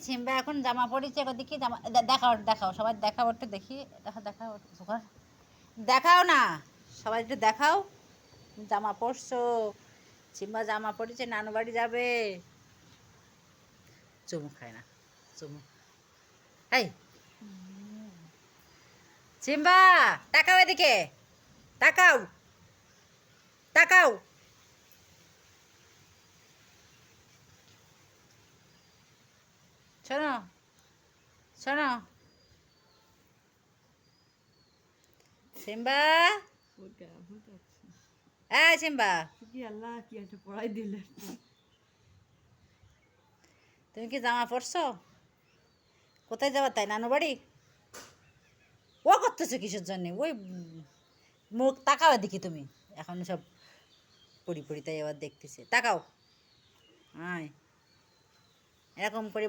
Simba এখন জামা পরেছে, দেখি জামা দেখাও দেখাও, সবাই দেখাও একটু দেখি, দেখাও দেখাও দেখাও না, সবাই একটু দেখাও জামা পরছো। সিম্বা জামা পরেছে, নানু বাড়ি যাবে। চুমু খায় না, চুমু। এই সিম্বা তাকাও এদিকে, তাকাও তাকাও। শোনো শোনো সিম্বা, এই সিম্বা তুমি কি জামা পরছো? কোথায় যাবা তাই, নানু বাড়ি? ও করতেছো কিসের জন্যে? ওই মুখ তাকাও দেখি, তুমি এখন সব পড়ি পড়ি তাই আবার দেখতেছে, তাকাও। আয় এরকম করে